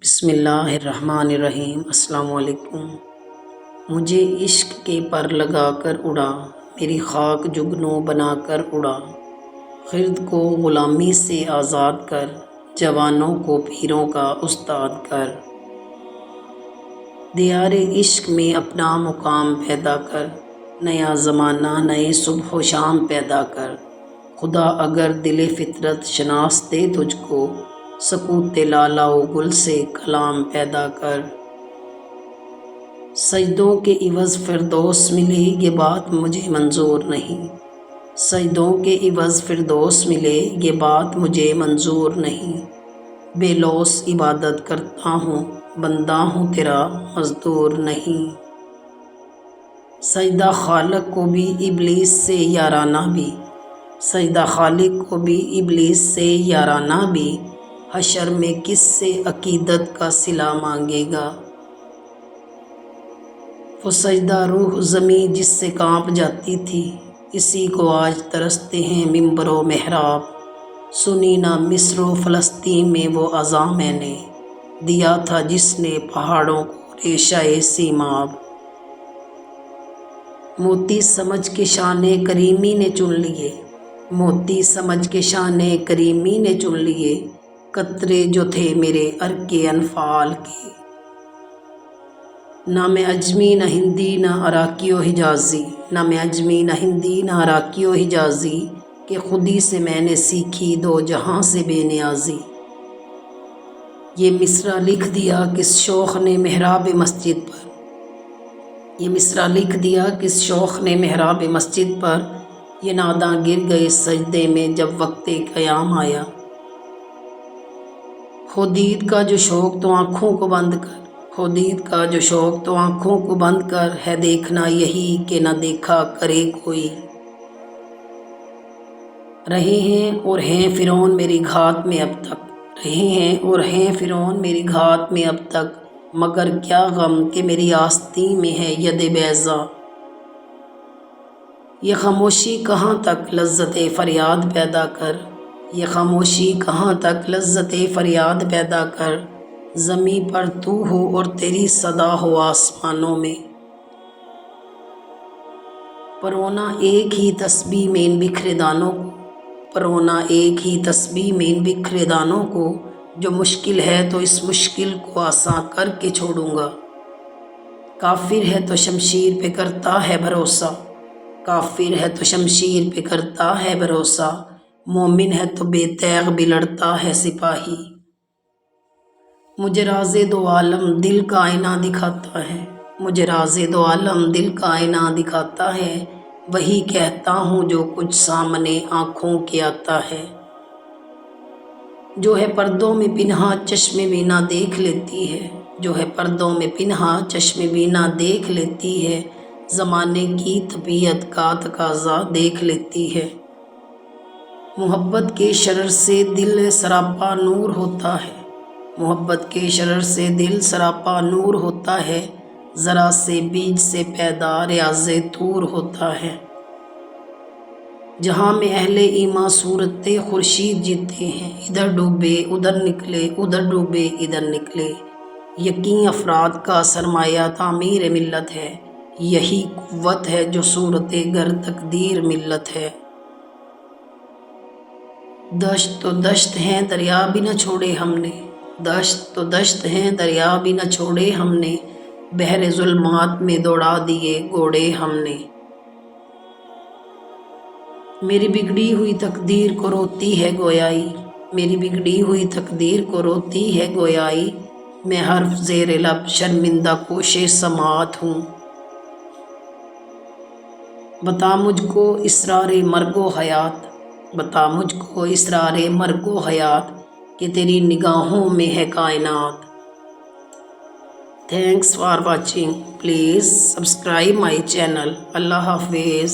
بسم اللہ الرحمن الرحیم۔ السلام علیکم۔ مجھے عشق کے پر لگا کر اڑا، میری خاک جگنوں بنا کر اڑا، خرد کو غلامی سے آزاد کر، جوانوں کو پیروں کا استاد کر، دیار عشق میں اپنا مقام پیدا کر، نیا زمانہ نئے صبح و شام پیدا کر، خدا اگر دل فطرت شناس دے تجھ کو، سکوت لالا و گل سے کلام پیدا کر، سجدوں کے عوض فردوس ملے یہ بات مجھے منظور نہیں، سجدوں کے عوض فردوس ملے یہ بات مجھے منظور نہیں، بے لوث عبادت کرتا ہوں، بندہ ہوں تیرا مزدور نہیں، سجدہ خالق کو بھی ابلیس سے یارانہ بھی، سجدہ خالق کو بھی ابلیس سے یارانہ بھی، حشر میں کس سے عقیدت کا صلہ مانگے گا، وہ سجدہ روح زمیں جس سے کانپ جاتی تھی، اسی کو آج ترستے ہیں منبر و محراب، سنی نہ مصر و فلسطین میں وہ اذاں میں نے، دیا تھا جس نے پہاڑوں کو ریشہ سیماب، موتی سمجھ کے شان کریمی نے چن لیے، موتی سمجھ کے شان کریمی نے چن لیے، قطرے جو تھے میرے عرق انفال کے، نہ میں اجمی نہ ہندی نہ عراقی و حجازی، نہ میں اجمی نہ ہندی نہ عراقی و حجازی، کہ خودی سے میں نے سیکھی دو جہاں سے بے نیازی، یہ مصرع لکھ دیا کس شوخ نے محراب مسجد پر، یہ مصرع لکھ دیا کس شوخ نے محراب مسجد پر، یہ ناداں گر گئے سجدے میں جب وقت قیام آیا، ہو دید کا جو شوق تو آنکھوں کو بند کر، ہو دید کا جو شوق تو آنکھوں کو بند کر، ہے دیکھنا یہی کہ نہ دیکھا کرے کوئی، رہے ہیں اور ہیں فرعون میری گھات میں اب تک، رہے ہیں اور ہیں فرعون میری گھات میں اب تک، مگر کیا غم کہ میری آستین میں ہے ید بیضا، یہ خاموشی کہاں تک لذت فریاد پیدا کر، یہ خاموشی کہاں تک لذت فریاد پیدا کر، زمیں پر تو ہو اور تیری صدا ہو آسمانوں میں، پرونا ایک ہی تسبیح میں ان بکھرے دانوں کو، پرونا ایک ہی تسبیح میں ان بکھرے دانوں کو، جو مشکل ہے تو اس مشکل کو آساں کر کے چھوڑوں گا، کافر ہے تو شمشیر پہ کرتا ہے بھروسہ، کافر ہے تو شمشیر پہ کرتا ہے بھروسہ، مومن ہے تو بے تیغ بھی لڑتا ہے سپاہی، مجھے راز دو عالم دل کا آئینہ دکھاتا ہے، مجھے راز دو عالم دل کا آئینہ دکھاتا ہے، وہی کہتا ہوں جو کچھ سامنے آنکھوں کے آتا ہے، جو ہے پردوں میں پنہاں چشم بینا دیکھ لیتی ہے، جو ہے پردوں میں پنہاں چشم بینا دیکھ لیتی ہے، زمانے کی طبیعت کا تقاضا دیکھ لیتی ہے، محبت کے شرر سے دل سراپا نور ہوتا ہے، محبت کے شرر سے دل سراپا نور ہوتا ہے، ذرا سے بیج سے پیدا ریاض طور ہوتا ہے، جہاں میں اہل ایمان صورت خورشید جیتے ہیں، ادھر ڈوبے ادھر نکلے ادھر ڈوبے ادھر نکلے، یقین افراد کا سرمایہ تعمیر ملت ہے، یہی قوت ہے جو صورت گر تقدیر ملت ہے، دشت تو دشت ہیں دریا بھی نہ چھوڑے ہم نے، دشت تو دشت ہیں دریا بھی نہ چھوڑے ہم نے، بحر ظلمات میں دوڑا دیے گھوڑے ہم نے، میری بگڑی ہوئی تقدیر کو روتی ہے گویائی، میری بگڑی ہوئی تقدیر کو روتی ہے گویائی، میں حرف زیر لب شرمندہ کوش سماعت ہوں، بتا مجھ کو اسرار مرگ و حیات، بتا مجھ کو اسرار مرگ و حیات، کہ تیری نگاہوں میں ہے کائنات، thanks for watching, please subscribe my channel, اللہ حافظ۔